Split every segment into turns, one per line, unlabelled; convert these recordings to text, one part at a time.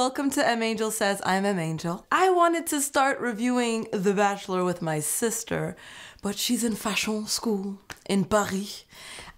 welcome to M Angel Says. I'm M Angel. I wanted to start reviewing The Bachelor with my sister, but she's in fashion school in Paris,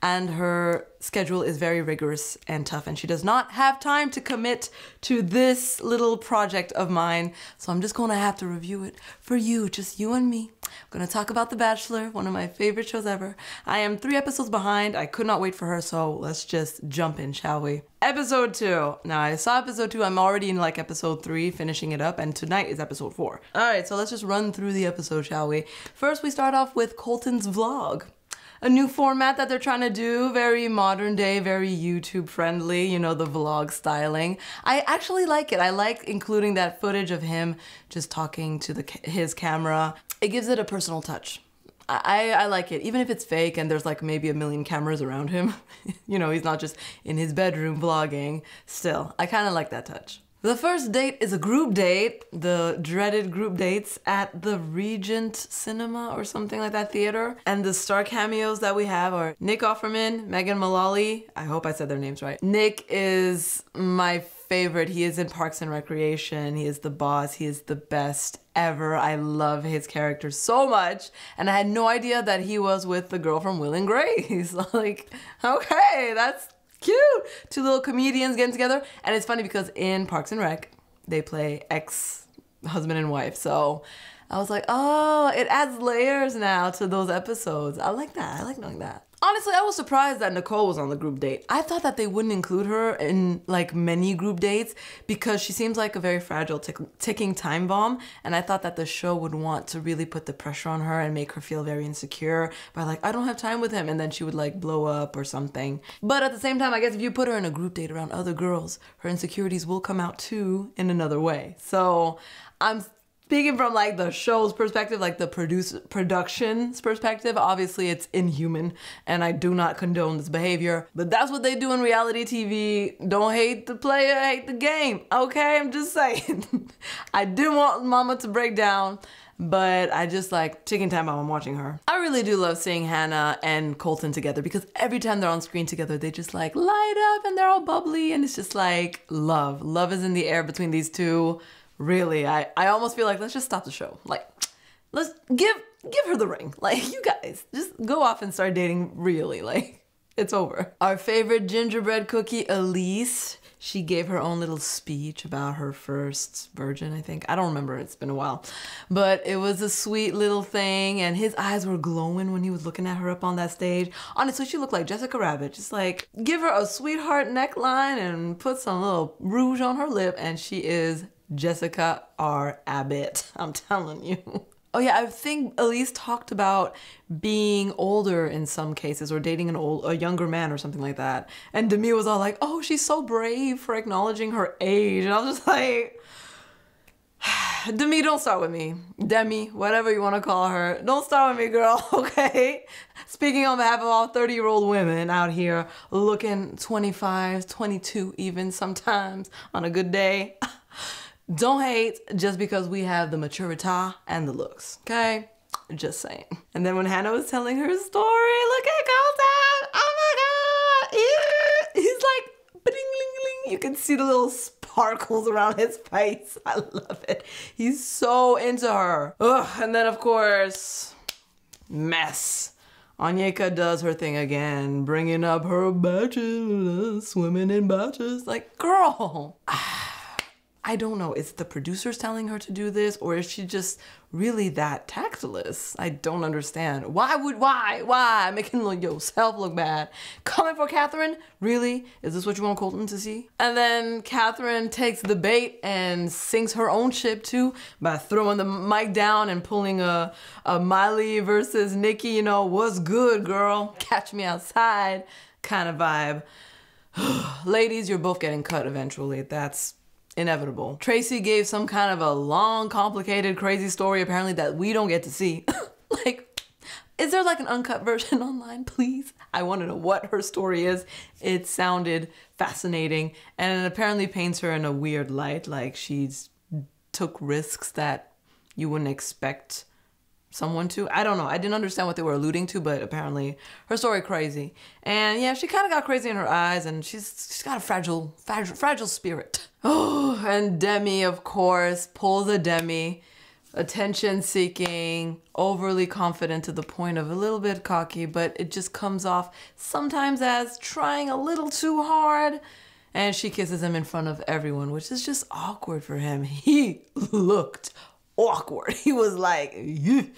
and her schedule is very rigorous and tough, and she does not have time to commit to this little project of mine, so I'm just gonna have to review it for you, just you and me. I'm gonna talk about The Bachelor, one of my favorite shows ever. I am 3 episodes behind. I could not wait for her, so let's just jump in, shall we? Episode 2. Now, I saw episode 2. I'm already in like episode 3, finishing it up, and tonight is episode 4. All right, so let's just run through the episode, shall we? First, we start off with Colton's vlog. A new format that they're trying to do, very modern day, very YouTube friendly, you know, the vlog styling. I actually like it. I like including that footage of him just talking to his camera. It gives it a personal touch. I like it, even if it's fake and there's like maybe a million cameras around him. You know, he's not just in his bedroom vlogging. Still, I kind of like that touch. The first date is a group date, the dreaded group dates at the Regent Cinema or something like that theater. And the star cameos that we have are Nick Offerman, Megan Mullally. I hope I said their names right. Nick is my favorite. He is in Parks and Recreation. He is the boss. He is the best ever. I love his character so much. And I had no idea that he was with the girl from Will and Grace. Like, okay, that's cute. 2 little comedians getting together. And it's funny because in Parks and Rec, they play ex-husband and wife. So I was like, oh, it adds layers now to those episodes. I like that. I like knowing that. Honestly, I was surprised that Nicole was on the group date. I thought that they wouldn't include her in like many group dates because she seems like a very fragile ticking time bomb. And I thought that the show would want to really put the pressure on her and make her feel very insecure by like, I don't have time with him. And then she would like blow up or something. But at the same time, I guess if you put her in a group date around other girls, her insecurities will come out too in another way. So I'm speaking from like the show's perspective, like the production's perspective, obviously it's inhuman and I do not condone this behavior, but that's what they do in reality TV. Don't hate the player, hate the game. Okay, I'm just saying. I didn't want Mama to break down, but I just like ticking time while I'm watching her. I really do love seeing Hannah and Colton together because every time they're on screen together, they just like light up and they're all bubbly and it's just like love. Love is in the air between these two. Really, I almost feel like let's just stop the show. Like, let's give her the ring. Like, you guys, just go off and start dating really. Like, it's over. Our favorite gingerbread cookie, Elise, she gave her own little speech about her first virgin, I think. I don't remember, it's been a while. But it was a sweet little thing, and his eyes were glowing when he was looking at her up on that stage. Honestly, she looked like Jessica Rabbit. Just like, give her a sweetheart neckline and put some little rouge on her lip, and she is Jessica R. Abbott, I'm telling you. Oh yeah, I think Elise talked about being older in some cases or dating a younger man or something like that. And Demi was all like, oh, she's so brave for acknowledging her age. And I was just like, Demi, don't start with me. Demi, whatever you want to call her. Don't start with me, girl, okay? Speaking on behalf of all 30-year-old women out here looking 25, 22 even sometimes on a good day. Don't hate just because we have the maturity and the looks, okay? Just saying. And then when Hannah was telling her story, look at Colton! Oh my God! Yeah. He's like, bling, bling, bling. You can see the little sparkles around his face. I love it. He's so into her. Ugh. And then, of course, mess. Onyeka does her thing again, bringing up her batches, swimming in batches. Like, girl. I don't know, is the producers telling her to do this or is she just really that tactless? I don't understand. Why? Making yourself look bad. Coming for Catherine? Really? Is this what you want Colton to see? And then Catherine takes the bait and sinks her own ship too by throwing the mic down and pulling a Miley versus Nikki, you know, what's good, girl? Catch me outside kind of vibe. Ladies, you're both getting cut eventually. That's inevitable. Tracy gave some kind of a long, complicated, crazy story apparently that we don't get to see. Like, is there like an uncut version online, please? I want to know what her story is. It sounded fascinating and it apparently paints her in a weird light, like she's took risks that you wouldn't expect someone to. I don't know. I didn't understand what they were alluding to, but apparently her story crazy. And yeah, she kind of got crazy in her eyes, and she's got a fragile spirit. Oh, and Demi, of course, pulls a Demi. Attention seeking, overly confident to the point of a little bit cocky, but it just comes off sometimes as trying a little too hard. And she kisses him in front of everyone, which is just awkward for him. He looked awkward. He was like, you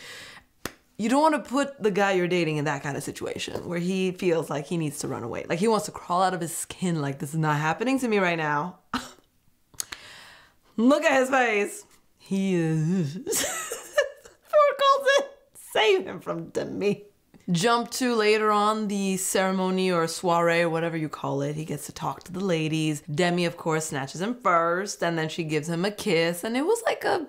don't want to put the guy you're dating in that kind of situation where he feels like he needs to run away. Like he wants to crawl out of his skin like this is not happening to me right now. Look at his face. He is. Poor Colton. Save him from Demi. Jump to later on the ceremony or soiree or whatever you call it. He gets to talk to the ladies. Demi, of course, snatches him first, and then she gives him a kiss, and it was like a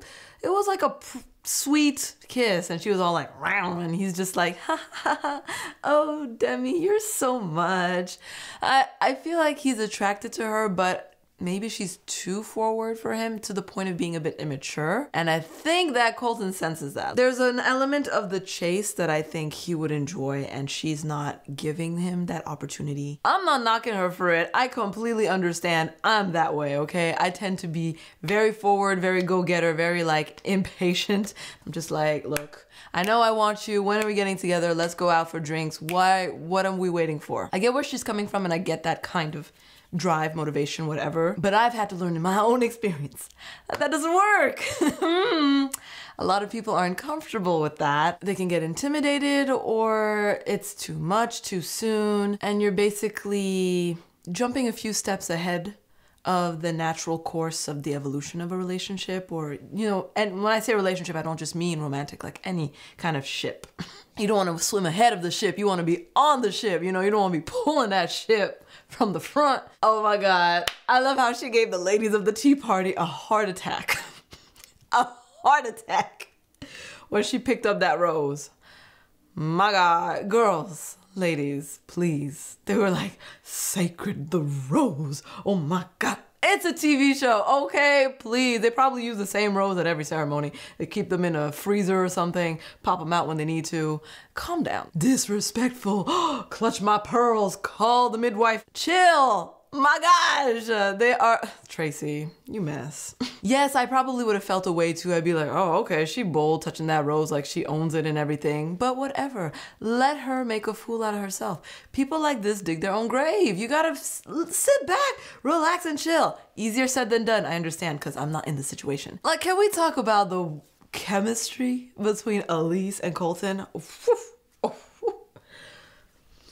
sweet kiss, and she was all like, round, and he's just like, ha ha ha, oh Demi, you're so much. I feel like he's attracted to her, but maybe she's too forward for him to the point of being a bit immature. And I think that Colton senses that. There's an element of the chase that I think he would enjoy, and she's not giving him that opportunity. I'm not knocking her for it. I completely understand. I'm that way, okay? I tend to be very forward, very go-getter, very like impatient. I'm just like, look, I know I want you. When are we getting together? Let's go out for drinks. What are we waiting for? I get where she's coming from, and I get that kind of drive, motivation, whatever. But I've had to learn in my own experience that doesn't work. A lot of people aren't comfortable with that. They can get intimidated, or it's too much too soon, and you're basically jumping a few steps ahead of the natural course of the evolution of a relationship, or, you know, and when I say relationship, I don't just mean romantic, like any kind of ship. You don't want to swim ahead of the ship. You want to be on the ship. You know, you don't want to be pulling that ship from the front. Oh my God. I love how she gave the ladies of the tea party a heart attack. A heart attack when she picked up that rose. My God, girls, ladies, please. They were like, sacred the rose. Oh my God. It's a TV show, okay? Please. They probably use the same rose at every ceremony. They keep them in a freezer or something, pop them out when they need to. Calm down. Disrespectful. Clutch my pearls. Call the midwife. Chill. My gosh. They are... Tracy, you mess. Yes, I probably would have felt a way too. I'd be like, oh, okay, she bold, touching that rose like she owns it and everything. But whatever. Let her make a fool out of herself. People like this dig their own grave. You gotta sit back, relax, and chill. Easier said than done. I understand, because I'm not in the situation. Like, can we talk about the chemistry between Elise and Colton?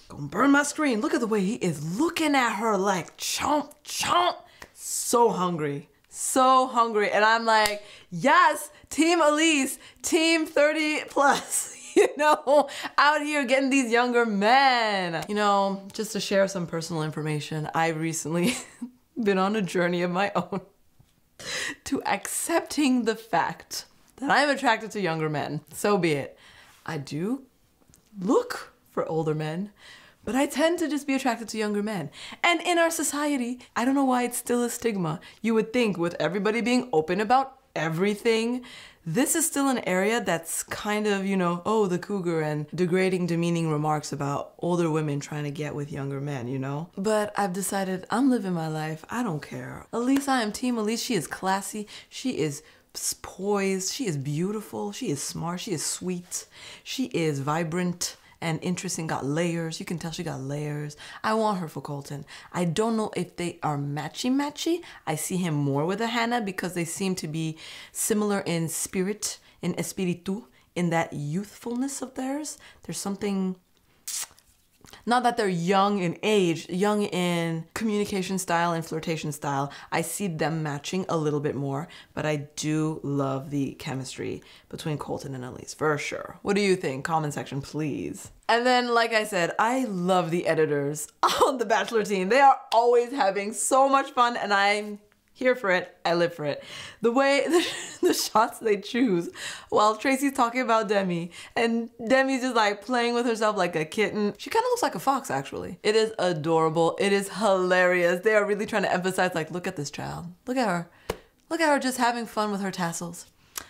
Gonna burn my screen. Look at the way he is looking at her like chomp, chomp. So hungry. So hungry. And I'm like, yes, Team Elise, Team 30 plus, you know, out here getting these younger men. You know, just to share some personal information, I've recently been on a journey of my own to accepting the fact that I'm attracted to younger men. So be it. I do look for older men, but I tend to just be attracted to younger men. And in our society, I don't know why it's still a stigma. You would think with everybody being open about everything, this is still an area that's kind of, you know, oh, the cougar, and degrading, demeaning remarks about older women trying to get with younger men, you know? But I've decided I'm living my life. I don't care. Elise, I am Team Elise. She is classy. She is poised. She is beautiful. She is smart. She is sweet. She is vibrant and interesting, got layers. You can tell she got layers. I want her for Colton. I don't know if they are matchy-matchy. I see him more with a Hannah because they seem to be similar in spirit, in espiritu, in that youthfulness of theirs. There's something, not that they're young in age, young in communication style and flirtation style. I see them matching a little bit more, but I do love the chemistry between Colton and Elise, for sure. What do you think? Comment section, please. And then, like I said, I love the editors on the Bachelor team. They are always having so much fun, and I'm here for it. I live for it. The way, the shots they choose while Tracy's talking about Demi, and Demi's just like playing with herself like a kitten. She kind of looks like a fox, actually. It is adorable. It is hilarious. They are really trying to emphasize, like, look at this child. Look at her. Look at her just having fun with her tassels.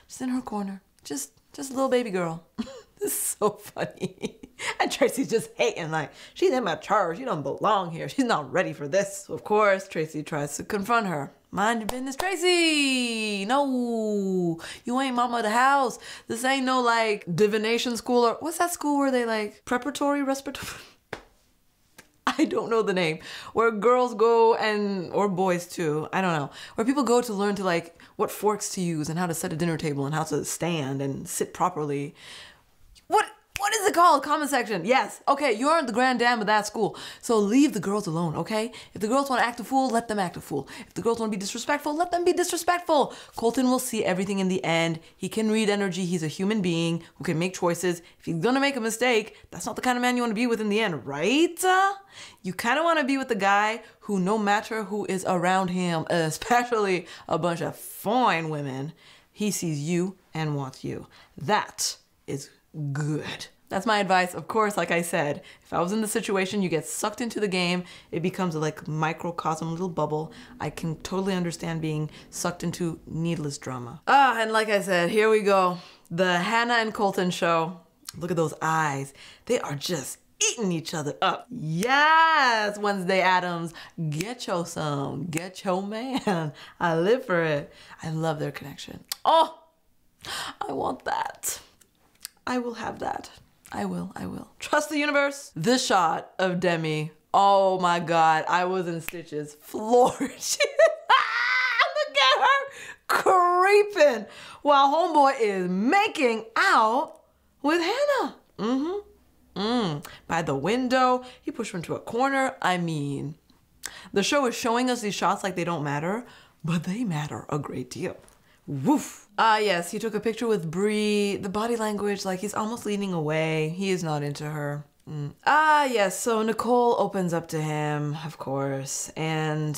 Just in her corner. Just Just a little baby girl. This is so funny. And Tracy's just hating, like, she's immature. She don't belong here. She's not ready for this. Of course, Tracy tries to confront her. Mind your business, Tracy. No, you ain't mama of the house. This ain't no, like, divination school or what's that school where they, like, preparatory, respiratory? I don't know the name. Where girls go or boys too, I don't know. Where people go to learn to, like, what forks to use and how to set a dinner table and how to stand and sit properly. What is it called? Comment section. Yes. Okay, you aren't the grand dam of that school. So leave the girls alone, okay? If the girls want to act a fool, let them act a fool. If the girls want to be disrespectful, let them be disrespectful. Colton will see everything in the end. He can read energy. He's a human being who can make choices. If he's gonna make a mistake, that's not the kind of man you want to be with in the end, right? You kind of want to be with the guy who, no matter who is around him, especially a bunch of fine women, he sees you and wants you. That is good. That's my advice. Of course, like I said, if I was in the situation, you get sucked into the game, it becomes a like microcosm little bubble. I can totally understand being sucked into needless drama. And like I said, here we go. The Hannah and Colton show. Look at those eyes. They are just eating each other up. Yes, Wednesday Addams, get your some, get your man. I live for it. I love their connection. Oh, I want that. I will have that. I will. Trust the universe. This shot of Demi, oh my God, I was in stitches. Floored. Look at her creeping while homeboy is making out with Hannah. By the window, he pushed her into a corner. I mean, the show is showing us these shots like they don't matter, but they matter a great deal. Woof. Yes, he took a picture with Bree. The body language, like he's almost leaning away. He is not into her. Yes, so Nicole opens up to him, of course, and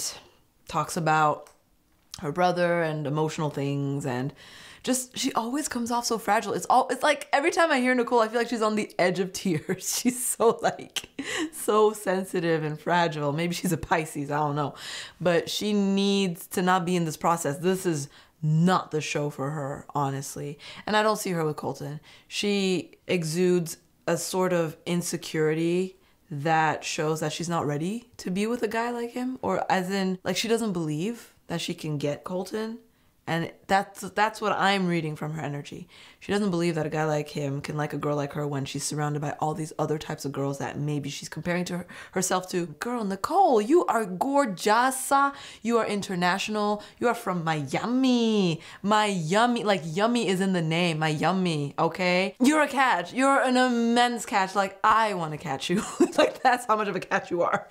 talks about her brother and emotional things, and just, she always comes off so fragile. It's like every time I hear Nicole, I feel like she's on the edge of tears. She's so so sensitive and fragile. Maybe she's a Pisces, I don't know. But she needs to not be in this process. This is not the show for her, honestly. And I don't see her with Colton. She exudes a sort of insecurity that shows that she's not ready to be with a guy like him, or as in, like, she doesn't believe that she can get Colton. And that's what I'm reading from her energy. She doesn't believe that a guy like him can like a girl like her when she's surrounded by all these other types of girls that maybe she's comparing to herself to. Girl, Nicole, you are gorgeous. You are international. You are from Miami. Miami, like yummy is in the name. Miami, okay? You're a catch. You're an immense catch. Like, I want to catch you. Like, that's how much of a catch you are.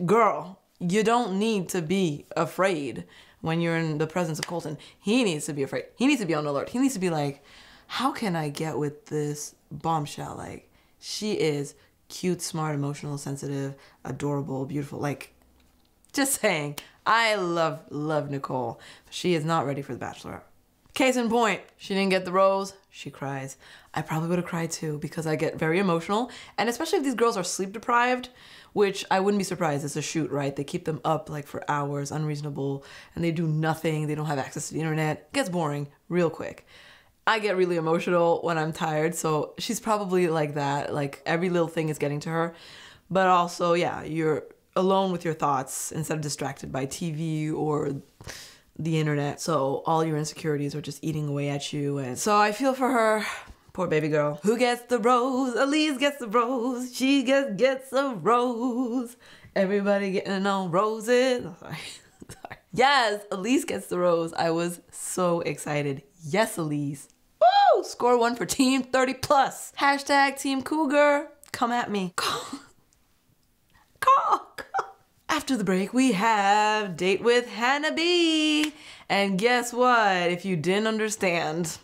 Girl, you don't need to be afraid. When you're in the presence of Colton, he needs to be afraid. He needs to be on alert. He needs to be like, how can I get with this bombshell? Like, she is cute, smart, emotional, sensitive, adorable, beautiful. Like, just saying, I love Nicole. She is not ready for The Bachelor. Case in point, she didn't get the rose. She cries. I probably would have cried too, because I get very emotional. And especially if these girls are sleep deprived, which I wouldn't be surprised. It's a shoot, right? They keep them up like for hours, unreasonable, and they do nothing. They don't have access to the internet. It gets boring real quick. I get really emotional when I'm tired, so she's probably like that. Like, every little thing is getting to her. But also, yeah, you're alone with your thoughts instead of distracted by TV or the internet. So all your insecurities are just eating away at you. And so I feel for her. Poor baby girl. Who gets the rose? Elise gets the rose. She gets a rose. Everybody getting on roses. Oh, sorry. Yes, Elise gets the rose. I was so excited. Yes, Elise. Woo! Score 1 for Team 30 Plus. Hashtag Team Cougar. Come at me. Call. After the break, we have Date with Hannah B. And guess what? If you didn't understand,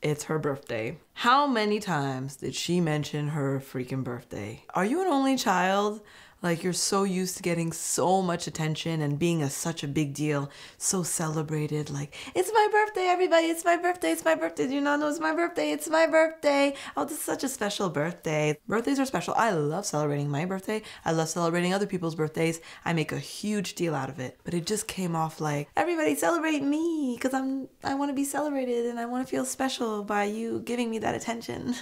it's her birthday. How many times did she mention her freaking birthday? Are you an only child? Like, you're so used to getting so much attention and being such a big deal, so celebrated. Like, it's my birthday, everybody. It's my birthday. It's my birthday. Do you not know it's my birthday? It's my birthday. Oh, this is such a special birthday. Birthdays are special. I love celebrating my birthday. I love celebrating other people's birthdays. I make a huge deal out of it. But it just came off like, everybody celebrate me because I want to be celebrated and I want to feel special by you giving me that attention.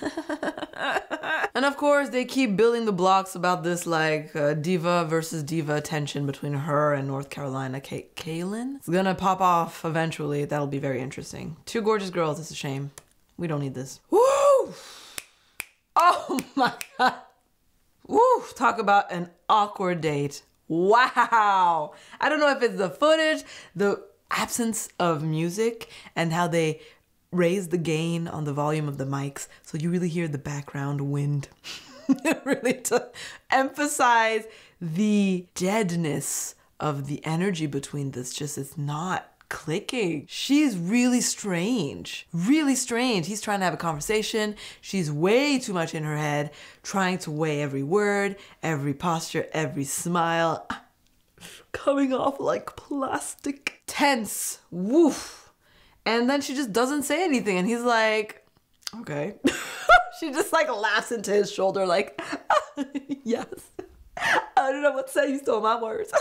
And of course, they keep building the blocks about this like diva versus diva tension between her and North Carolina Kaylin. It's gonna pop off eventually. That'll be very interesting. Two gorgeous girls. It's a shame. We don't need this. Woo! Oh my God. Woo! Talk about an awkward date. Wow. I don't know if it's the footage, the absence of music, and how they raise the gain on the volume of the mics so you really hear the background wind. Really to emphasize the deadness of the energy between this. Just, it's not clicking. She's really strange. Really strange. He's trying to have a conversation. She's way too much in her head, trying to weigh every word, every posture, every smile. Coming off like plastic. Tense. Woof. And then she just doesn't say anything. And he's like, okay. She just like laughs into his shoulder like, yes. I don't know what to say. You stole my words.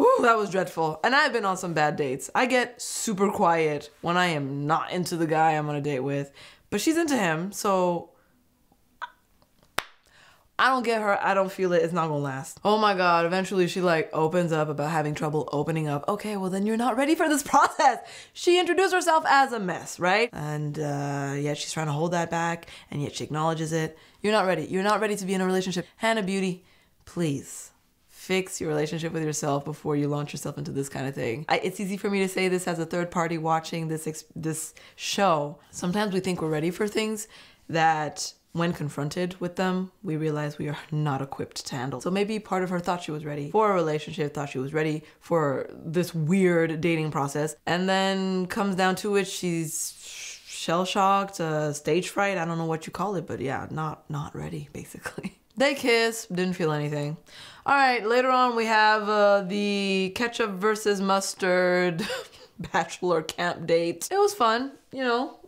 Ooh, that was dreadful. And I've been on some bad dates. I get super quiet when I am not into the guy I'm on a date with. But she's into him, so I don't get her. I don't feel it. It's not gonna last. Oh my God. Eventually she like opens up about having trouble opening up. Okay, well then you're not ready for this process. She introduced herself as a mess, right? And yet she's trying to hold that back, and yet she acknowledges it. You're not ready. You're not ready to be in a relationship. Hannah Beauty, please fix your relationship with yourself before you launch yourself into this kind of thing. It's easy for me to say this as a third party watching this show. Sometimes we think we're ready for things that when confronted with them, we realize we are not equipped to handle. So maybe part of her thought she was ready for a relationship, thought she was ready for this weird dating process, and then comes down to it, she's shell-shocked, stage fright, I don't know what you call it, but yeah, not ready, basically. They kiss, didn't feel anything. All right, later on we have the ketchup versus mustard bachelor camp date. It was fun, you know,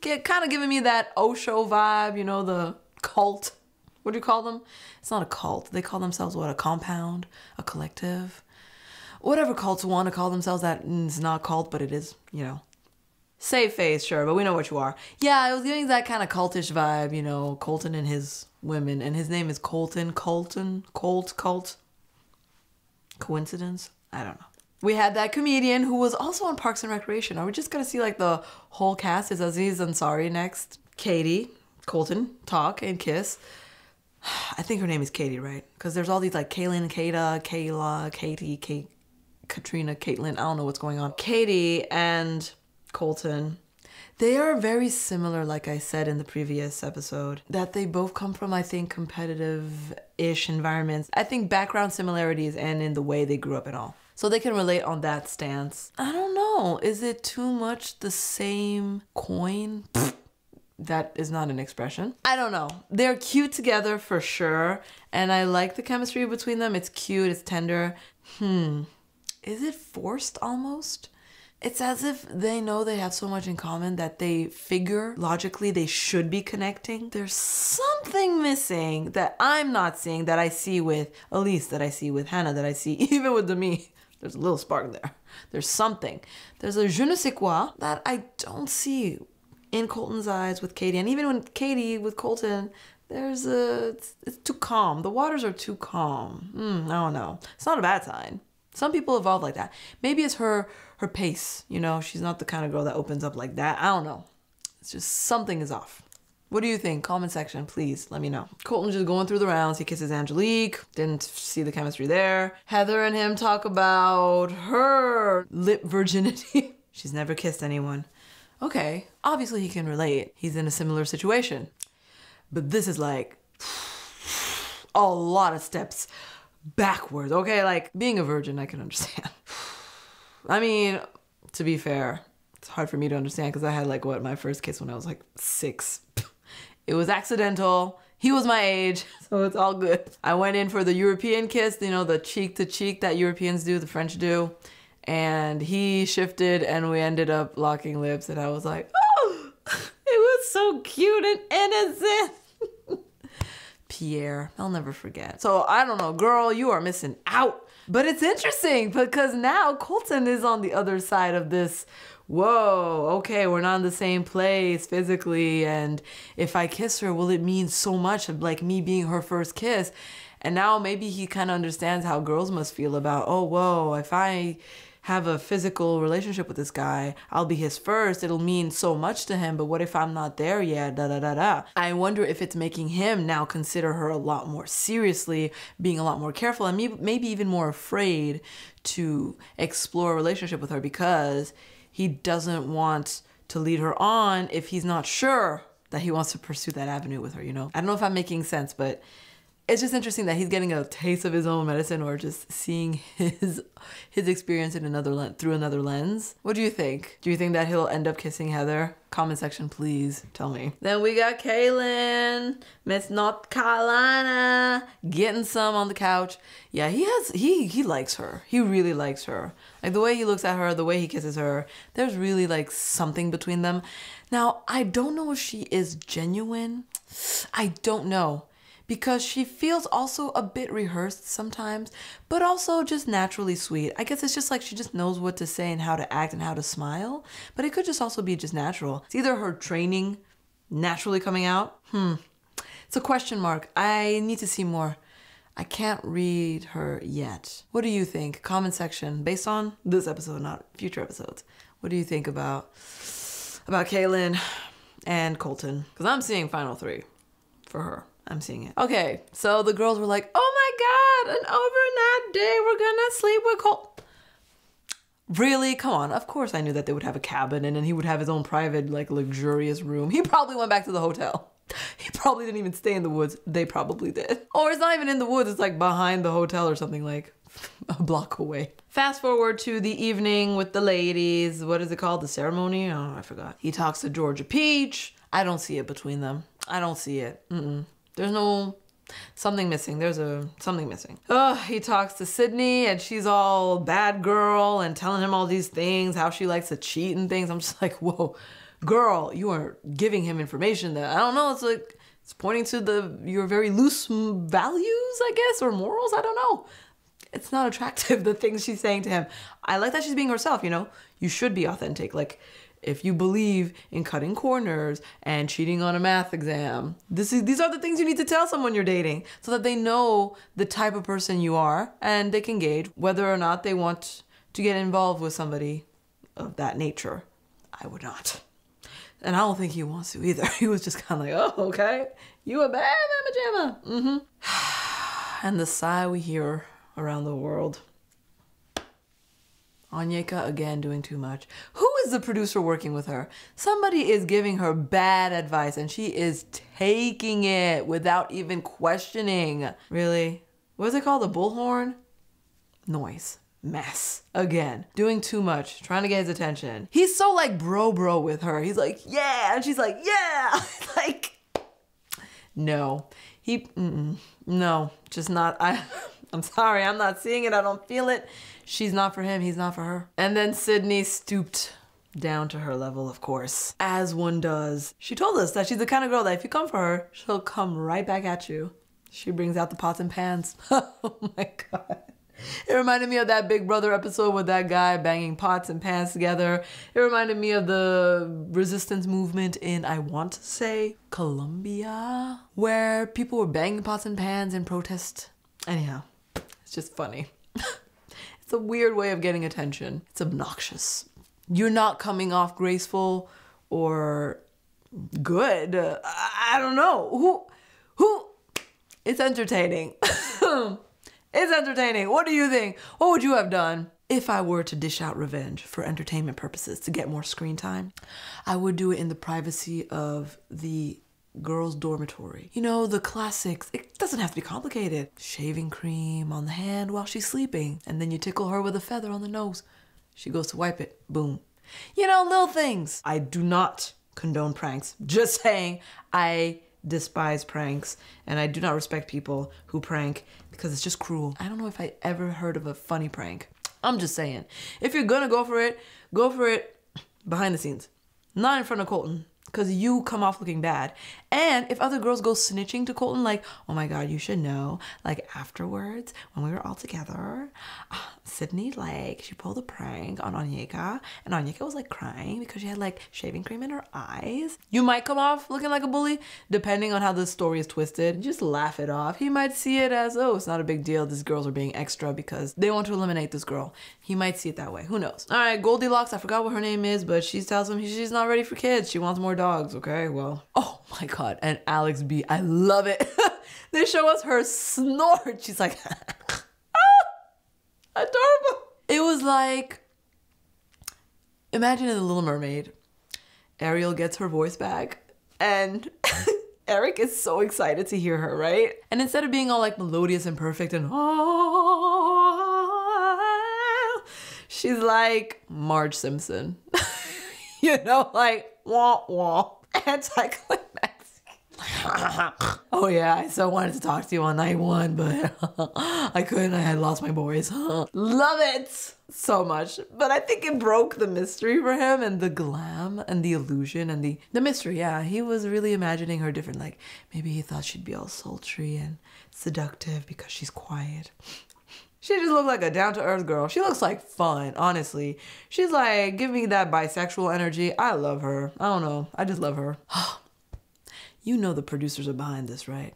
kind of giving me that Osho vibe, you know, the cult. What do you call them? It's not a cult. They call themselves what? A compound? A collective? Whatever cults want to call themselves, that is not a cult, but it is, you know. Save face, sure, but we know what you are. Yeah, it was giving that kind of cultish vibe, you know, Colton and his women, and his name is Colton. Colt. Coincidence? I don't know. We had that comedian who was also on Parks and Recreation. Are we just gonna see like the whole cast? Is Aziz Ansari next? Katie, Colton, talk and kiss. I think her name is Katie, right? Because there's all these like Kaylin, Kayla, Katie, Katrina, Caitlin. I don't know what's going on. Katie and Colton. They are very similar, like I said in the previous episode, that they both come from, I think, competitive-ish environments. I think background similarities and in the way they grew up and all. So they can relate on that stance. I don't know. Is it too much the same coin? That is not an expression. I don't know. They're cute together for sure. And I like the chemistry between them. It's cute. It's tender. Is it forced almost? It's as if they know they have so much in common that they figure logically they should be connecting. There's something missing that I'm not seeing that I see with Elise, that I see with Hannah, that I see even with Demi. There's a little spark there. There's something. There's a je ne sais quoi that I don't see in Colton's eyes with Katie. And even when Katie with Colton, it's too calm. The waters are too calm. I don't know. It's not a bad sign. Some people evolve like that. Maybe it's her pace, you know? She's not the kind of girl that opens up like that. I don't know. It's just something is off. What do you think? Comment section, please. Let me know. Colton's just going through the rounds. He kisses Angelique. Didn't see the chemistry there. Heather and him talk about her lip virginity. She's never kissed anyone. Okay, obviously he can relate. He's in a similar situation. But this is like a lot of steps backwards, okay? Like, being a virgin, I can understand. I mean, to be fair, it's hard for me to understand because I had like, my first kiss when I was like 6. It was accidental. He was my age, so it's all good. I went in for the European kiss, you know, the cheek to cheek that Europeans do, the French do. And he shifted and we ended up locking lips and I was like, oh, it was so cute and innocent. Pierre, I'll never forget. So I don't know, girl, you are missing out. But it's interesting because now Colton is on the other side of this. Whoa, okay, we're not in the same place physically. And if I kiss her, will it mean so much of like me being her first kiss? And now maybe he kind of understands how girls must feel about, oh, whoa, if I have a physical relationship with this guy, I'll be his first. It'll mean so much to him. But what if I'm not there yet? Da da da da. I wonder if it's making him now consider her a lot more seriously, being a lot more careful, and maybe even more afraid to explore a relationship with her because he doesn't want to lead her on if he's not sure that he wants to pursue that avenue with her, you know? I don't know if I'm making sense, but it's just interesting that he's getting a taste of his own medicine or just seeing his experience in through another lens. What do you think? Do you think that he'll end up kissing Heather? Comment section, please tell me. Then we got Kaylin, Miss North Carolina, getting some on the couch. Yeah, he likes her. He really likes her. Like the way he looks at her, the way he kisses her, there's really like something between them. Now, I don't know if she is genuine. I don't know. Because she feels also a bit rehearsed sometimes, but also just naturally sweet. I guess it's just like she just knows what to say and how to act and how to smile, but it could just also be just natural. It's either her training naturally coming out. It's a question mark. I need to see more. I can't read her yet. What do you think? Comment section based on this episode, not future episodes. What do you think about Kaylin and Colton? Because I'm seeing final 3 for her. I'm seeing it. Okay, so the girls were like, oh my God, an overnight day, we're gonna sleep with Colton. Really? Come on. Of course I knew that they would have a cabin and then he would have his own private, like, luxurious room. He probably went back to the hotel. He probably didn't even stay in the woods. They probably did. Or it's not even in the woods, it's like behind the hotel or something, like a block away. Fast forward to the evening with the ladies. What is it called? The ceremony? Oh, I forgot. He talks to Georgia Peach. I don't see it between them. I don't see it. There's no, something missing. Something missing. He talks to Sydney and she's all bad girl and telling him all these things, how she likes to cheat and things. I'm just like, whoa, girl, you are giving him information that, I don't know, it's like, it's pointing to your very loose values, I guess, or morals, I don't know. It's not attractive, the things she's saying to him. I like that she's being herself, you know? You should be authentic. Like, if you believe in cutting corners and cheating on a math exam, these are the things you need to tell someone you're dating so that they know the type of person you are and they can gauge whether or not they want to get involved with somebody of that nature. I would not. And I don't think he wants to either. He was just kind of like, oh, okay. You a bad mama jamma. And the sigh we hear around the world. Onyeka again doing too much. Who is the producer working with her? Somebody is giving her bad advice and she is taking it without even questioning. Really? What is it called? The bullhorn? Noise. Mess. Again. Doing too much. Trying to get his attention. He's so like bro with her. He's like, yeah. And she's like, yeah. Like, no. No. Just not. I'm sorry. I'm not seeing it. I don't feel it. She's not for him, he's not for her. And then Sydney stooped down to her level, of course, as one does. She told us that she's the kind of girl that if you come for her, she'll come right back at you. She brings out the pots and pans. Oh my God. It reminded me of that Big Brother episode with that guy banging pots and pans together. It reminded me of the resistance movement in, I want to say, Colombia, where people were banging pots and pans in protest. Anyhow, it's just funny. It's a weird way of getting attention. It's obnoxious. You're not coming off graceful or good. I don't know. Who? It's entertaining. It's entertaining. What do you think? What would you have done? If I were to dish out revenge for entertainment purposes to get more screen time, I would do it in the privacy of the girls' dormitory. You know, the classics. It doesn't have to be complicated. Shaving cream on the hand while she's sleeping. And then you tickle her with a feather on the nose. She goes to wipe it. Boom. You know, little things. I do not condone pranks. Just saying, I despise pranks, and I do not respect people who prank because it's just cruel. I don't know if I ever heard of a funny prank. I'm just saying, if you're gonna go for it behind the scenes, not in front of Colton, because you come off looking bad. And if other girls go snitching to Colton, like, oh my God, you should know, like afterwards, when we were all together, Sydney, like, she pulled a prank on Onyeka, and Onyeka was like crying because she had like shaving cream in her eyes. You might come off looking like a bully, depending on how the story is twisted. Just laugh it off. He might see it as, oh, it's not a big deal. These girls are being extra because they want to eliminate this girl. He might see it that way. Who knows? All right, Goldilocks, I forgot what her name is, but she tells him she's not ready for kids. She wants more dogs, okay? Well, oh my God. And Alex B, I love it. They show us her snort. She's like, adorable. It was like, imagine in The Little Mermaid, Ariel gets her voice back and Eric is so excited to hear her, right? And instead of being all like melodious and perfect and she's like Marge Simpson. You know, like wah wah, anticlimactic. Oh yeah, I so wanted to talk to you on night one, but I couldn't. I had lost my voice. Love it so much. But I think it broke the mystery for him and the glam and the illusion and the mystery. Yeah, he was really imagining her different. Like maybe he thought she'd be all sultry and seductive because she's quiet. She just looked like a down-to-earth girl. She looks like fun, honestly. She's like, give me that bisexual energy. I love her. I don't know. I just love her. You know the producers are behind this, right?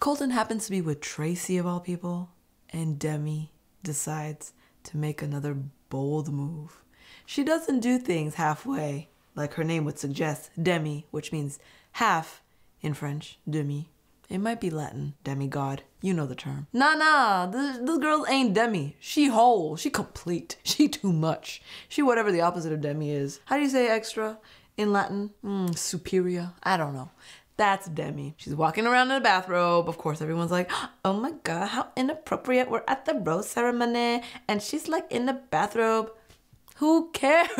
Colton happens to be with Tracy of all people, and Demi decides to make another bold move. She doesn't do things halfway, like her name would suggest, Demi, which means half in French, demi. It might be Latin, demigod. You know the term. Nah, this girl ain't demi. She whole, she complete, she too much. She whatever the opposite of demi is. How do you say extra in Latin? Superior? I don't know. That's Demi. She's walking around in a bathrobe. Of course, everyone's like, oh my God, how inappropriate. We're at the rose ceremony and she's like in the bathrobe. Who cares?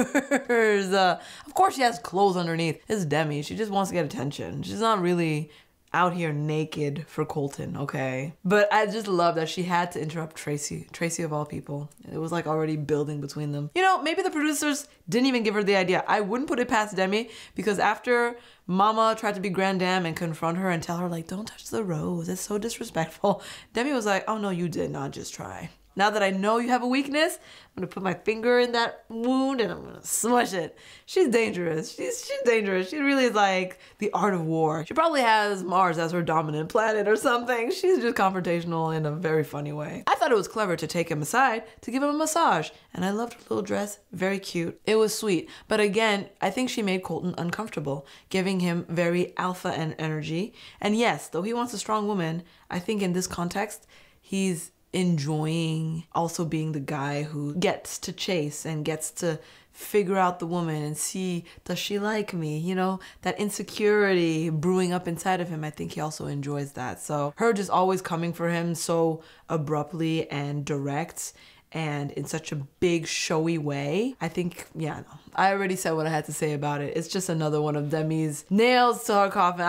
Of course she has clothes underneath. It's Demi. She just wants to get attention. She's not really out here naked for Colton, okay? But I just love that she had to interrupt Tracy. Tracy of all people. It was like already building between them. You know, maybe the producers didn't even give her the idea. I wouldn't put it past Demi because after Mama tried to be grand dame and confront her and tell her like, don't touch the rose, it's so disrespectful. Demi was like, oh no, you did not, just try. Now that I know you have a weakness, I'm gonna put my finger in that wound and I'm gonna smush it. She's dangerous. She's dangerous. She really is like the art of war. She probably has Mars as her dominant planet or something. She's just confrontational in a very funny way. I thought it was clever to take him aside to give him a massage. And I loved her little dress. Very cute. It was sweet. But again, I think she made Colton uncomfortable, giving him very alpha and energy. And yes, though he wants a strong woman, I think in this context, he's enjoying also being the guy who gets to chase and gets to figure out the woman and see, does she like me? You know, that insecurity brewing up inside of him. I think he also enjoys that. So her just always coming for him so abruptly and direct and in such a big showy way. I think, yeah, no. I already said what I had to say about it. It's just another one of Demi's nails to her coffin.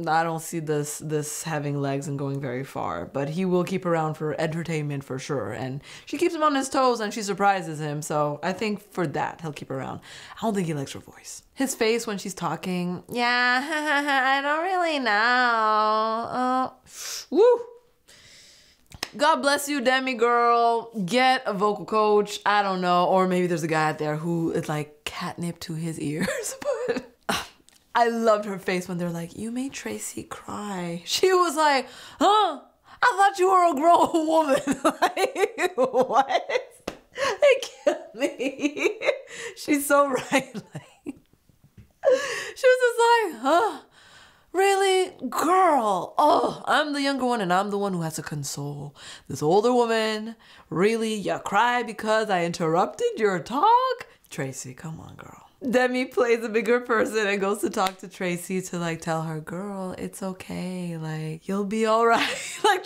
I don't see this having legs and going very far, but he will keep around for entertainment for sure. And she keeps him on his toes and she surprises him. So I think for that, he'll keep around. I don't think he likes her voice. His face when she's talking, yeah, I don't really know. Woo! God bless you, Demi girl. Get a vocal coach. I don't know. Or maybe there's a guy out there who is like catnip to his ears. But I loved her face when they're like, you made Tracy cry. She was like, huh? I thought you were a grown woman. Like, what? They killed me. She's so right. Like, she was just like, huh? Really? Girl. Oh, I'm the younger one and I'm the one who has to console this older woman. Really? You cry because I interrupted your talk? Tracy, come on, girl. Demi plays a bigger person and goes to talk to Tracy to like tell her, girl, it's okay. Like, you'll be all right. Like,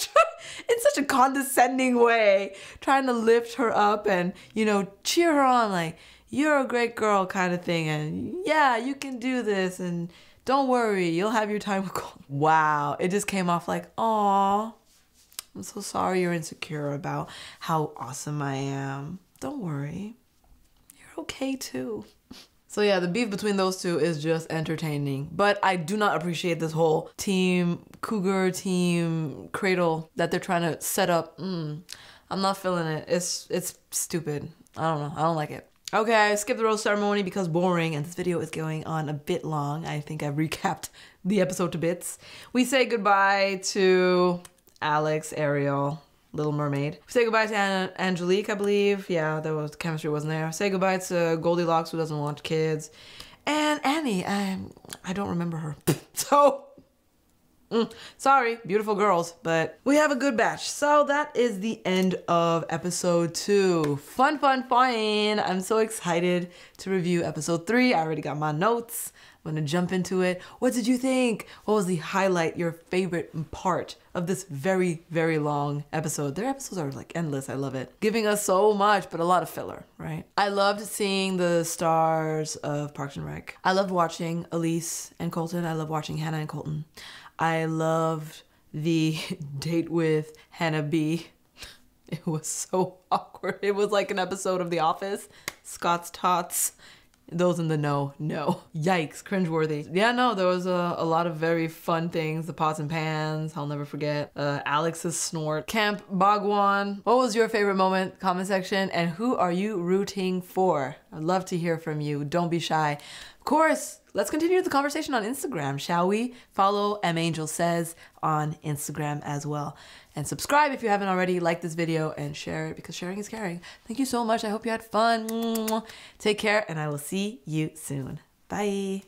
in such a condescending way, trying to lift her up and, you know, cheer her on like, you're a great girl kind of thing. And yeah, you can do this. And Don't worry, you'll have your time with Colton. Wow, it just came off like, aw, I'm so sorry you're insecure about how awesome I am. Don't worry, you're okay too. So yeah, the beef between those two is just entertaining. But I do not appreciate this whole team Cougar, team Cradle that they're trying to set up. I'm not feeling it. It's stupid. I don't know. I don't like it. Okay, I skipped the rose ceremony because boring, and this video is going on a bit long. I think I've recapped the episode to bits. We say goodbye to Alex, Ariel, Little Mermaid. We say goodbye to Angelique, I believe. Yeah, there was chemistry wasn't there. Say goodbye to Goldilocks, who doesn't want kids. And Annie, I don't remember her. So, sorry, beautiful girls, but we have a good batch. So that is the end of episode 2. Fun, fun, fun. I'm so excited to review episode 3. I already got my notes. I'm gonna jump into it. What did you think? What was the highlight, your favorite part of this very, very long episode? Their episodes are like endless. I love it. Giving us so much, but a lot of filler, right? I loved seeing the stars of Parks and Rec. I loved watching Elise and Colton. I loved watching Hannah and Colton. I loved the date with Hannah B. It was so awkward. It was like an episode of The Office. Scott's Tots. Those in the know, no. Yikes, cringeworthy. Yeah, no, there was a lot of very fun things. The pots and pans, I'll never forget. Alex's snort. Camp Bhagwan. What was your favorite moment? Comment section. And who are you rooting for? I'd love to hear from you. Don't be shy. Of course, let's continue the conversation on Instagram, shall we? Follow Angel Says on Instagram as well. And subscribe if you haven't already. Like this video and share it because sharing is caring. Thank you so much. I hope you had fun. Take care and I will see you soon. Bye.